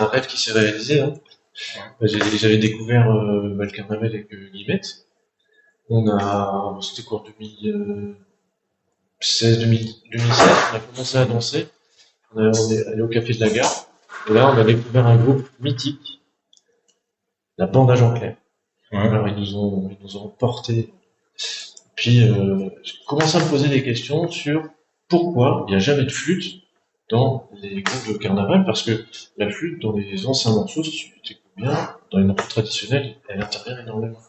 un rêve qui s'est réalisé. Hein. J'avais découvert le carnaval avec Guillemette. C'était quoi, 2016, on a commencé à danser. On est allé au Café de la Gare. Et là, on a découvert un groupe mythique, la bande à Jean Clair. Ouais. Alors, ils nous ont portés. Puis, j'ai commencé à me poser des questions sur pourquoi il n'y a jamais de flûte dans les groupes de carnaval, parce que la flûte, dans les anciens morceaux, si tu écoutes bien, dans les morceaux traditionnels, elle intervient énormément.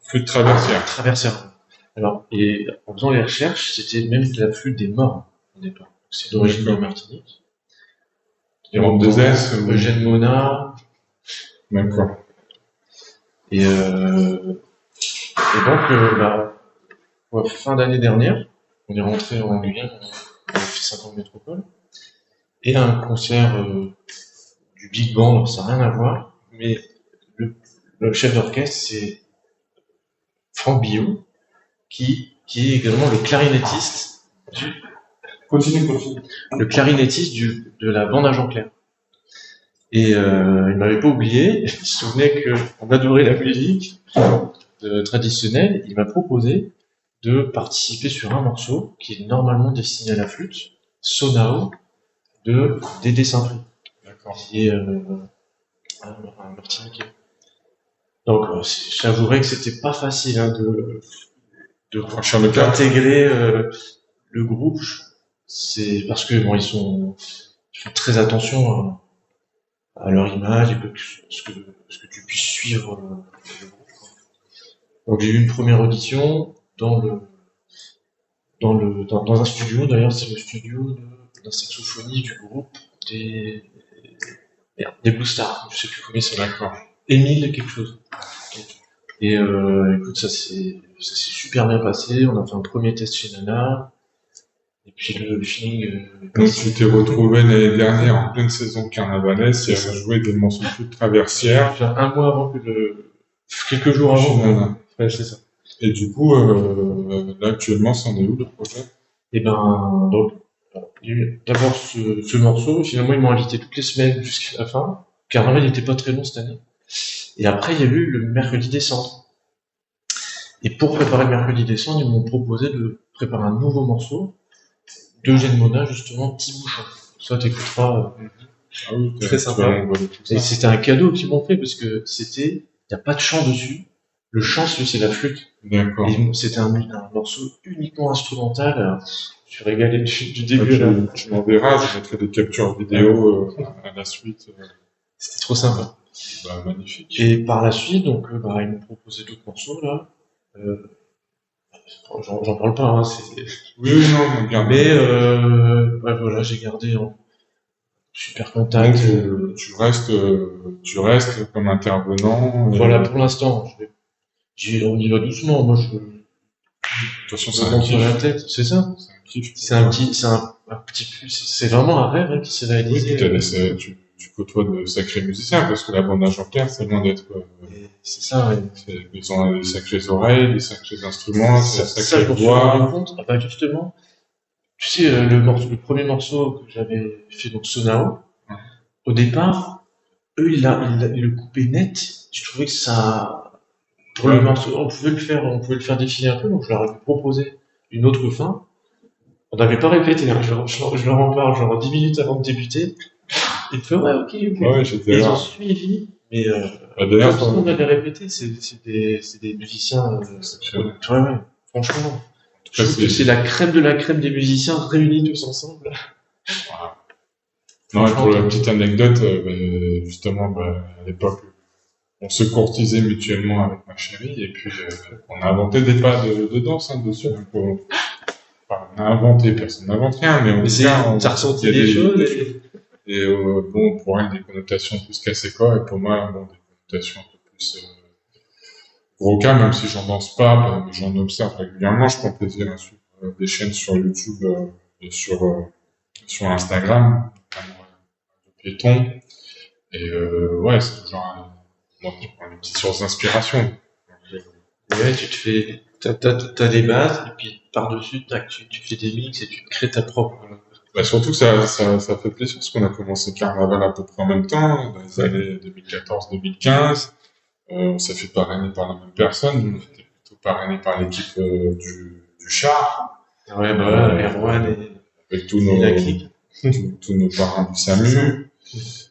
Flûte traversière. Traversière. Alors, et en faisant les recherches, c'était même de la flûte des morts, au départ. C'est d'origine de Martinique. Et en deux S, Eugène Mona. D'accord. Et donc, fin d'année dernière, on est rentré en Guyane, on a fait 5 ans de métropole, et un concert du Big Band, alors ça n'a rien à voir, mais le chef d'orchestre, c'est Franck Billot, qui est également le clarinettiste le clarinettiste de la bande à Jean Clair. Et il m'avait pas oublié, il se souvenait qu'on adorait la musique traditionnelle, il m'a proposé de participer sur un morceau qui est normalement destiné à la flûte, Sonao, de Dédé Saint-Prix, qui est un Martiniquais. Donc, j'avouerais que c'était pas facile d'intégrer le groupe. C'est parce que bon, ils font très attention à leur image et ce que tu puisses suivre le groupe. Donc, j'ai eu une première audition dans un studio. D'ailleurs, c'est le studio d'un saxophoniste du groupe des Blue Stars. Je sais plus comment c'est. D'accord. Émile quelque chose. Et écoute, ça s'est super bien passé. On a fait un premier test chez Nana. Et puis le feeling. Donc tu t'es retrouvé l'année dernière en pleine saison carnavalaise et à jouer des morceaux de flûte traversière. Un mois avant quelques jours avant. Ouais, c'est ça. Et du coup, là actuellement, c'en est où le projet? Et ben, donc, il y a eu d'abord ce morceau. Finalement, ils m'ont invité toutes les semaines jusqu'à la fin. Carnaval n'était pas très long cette année. Et après, il y a eu le mercredi décembre. Et pour préparer le mercredi décembre, ils m'ont proposé de préparer un nouveau morceau d'Eugène Mona, justement, Petit Bouchon. Ça, t'écouteras. Ah oui, très sympa. Et c'était un cadeau qu'ils m'ont fait parce que il n'y a pas de chant dessus. Le chant, c'est la flûte. D'accord. C'était un morceau uniquement instrumental. Je suis régalé du début à la fin. Tu m'enverras, je mettrai des captures vidéo à la suite. C'était trop sympa. Bah, magnifique. Et par la suite, donc, ils m'ont proposé d'autres morceaux, là. J'en parle pas, hein, Oui, non, bien. Mais, voilà, j'ai gardé en super contact. Donc, tu restes comme intervenant. Voilà, pour l'instant, on y va doucement. Moi, de toute façon, c'est un kiff. La tête, c'est ça. C'est un petit plus. C'est vraiment un rêve qui s'est réalisé. Oui, tu côtoies de sacrés musiciens parce que la bande à Jean Clair, c'est loin d'être. C'est ça. Ouais. Ils ont des sacrées oreilles, des sacrés instruments, des sacrées voix. Je me suis rendu compte. Ah bah justement, tu sais, le premier morceau que j'avais fait, donc Sonao, au départ, eux, ils le coupaient net. Je trouvais que ça. Pour le morceau, on pouvait le faire défiler un peu, donc je leur avais proposé une autre fin. On n'avait pas répété, hein. Je leur en parle, genre 10 minutes avant de débuter. Ils font, ouais, ok. Ouais, ils ont suivi, mais d'ailleurs, tout le monde avait répété, c'est des musiciens. Ouais, franchement. Je trouve que c'est la crème de la crème des musiciens réunis tous ensemble. Voilà. Non, et pour la petite anecdote, justement, à l'époque, on se courtisait mutuellement avec ma chérie, et puis on a inventé des pas de danse dessus. Donc, on a inventé, personne n'invente rien, mais t'as ressenti des choses. Et bon, pour elle, des connotations plus cassées-quoi, et pour moi, bon, des connotations un peu plus roca, même si j'en danse pas, j'en observe régulièrement. Je prends plaisir à suivre des chaînes sur YouTube et sur Instagram, de piétons. Et ouais, c'est toujours une petite source d'inspiration. Ouais, t'as des bases, et puis par-dessus, tu fais des mix et tu te crées ta propre Bah, surtout que ça fait plaisir parce qu'on a commencé le carnaval à peu près en même temps, dans les années 2014-2015. On s'est fait parrainer par la même personne. Nous, on était plutôt parrainé par l'équipe du char, Ouais, bah, Erwan avec tous et la clique. tous nos parrains du SAMU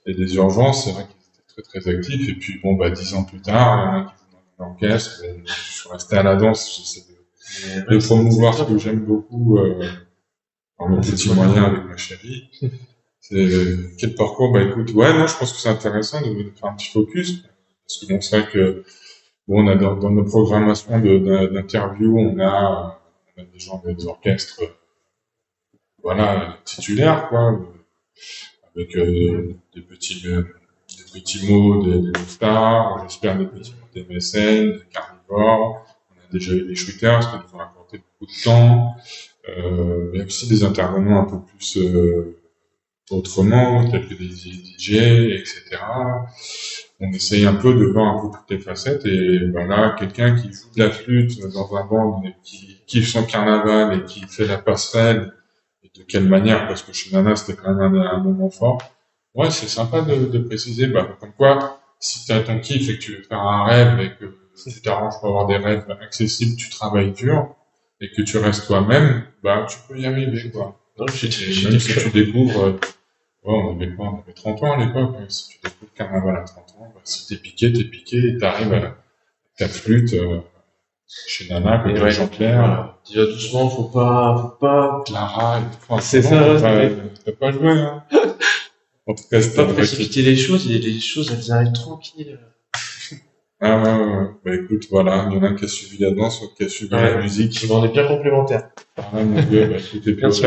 et des urgences. C'est vrai qu'ils étaient très très actifs. Et puis bon, bah 10 ans plus tard, il y en a qui font dans l'orchestre. Je suis resté à la danse. J'essaie de promouvoir ce que j'aime beaucoup. Par mes petits moyens avec ma chérie. Quel parcours? Bah écoute, ouais, non, je pense que c'est intéressant de faire un petit focus. Parce que bon, c'est vrai que, bon, on a dans nos programmations d'interviews, on a des gens des orchestres, voilà, titulaires, quoi, avec des petits mots des stars, j'espère des petits mots des mécènes, des carnivores. On a déjà eu des shooters qui nous ont apporté beaucoup de temps. Mais aussi des intervenants un peu plus autrement, tels que des DJ, etc. On essaye un peu de voir un peu toutes les facettes et voilà, quelqu'un qui joue de la flûte dans un band, mais qui kiffe son carnaval et qui fait la passerelle, et de quelle manière, parce que chez Nana c'était quand même un moment fort. Ouais, c'est sympa de préciser, bah, comme quoi, si tu as ton kiff et que tu veux faire un rêve et que tu t'arranges pour avoir des rêves accessibles, tu travailles dur, et que tu restes toi-même, bah, tu peux y arriver, quoi. Non, Même si tu découvres, on avait quoi? On avait 30 ans à l'époque, hein. Si tu découvres le carnaval à 30 ans, bah, si t'es piqué, et t'arrives à ta flûte, chez Nana, Et côté ouais, Jean-Pierre, voilà. Dis doucement, faut pas. Clara, C'est ça, t'as pas joué, hein. En tout cas, faut c'était pas précipiter les choses, les choses, elles arrivent tranquilles. Ah ouais. Bah écoute, voilà, il y en a un qui a suivi la danse, l'autre qui a suivi la musique. On est bien complémentaires. Ah mon Dieu, bah écoute, et puis Merci.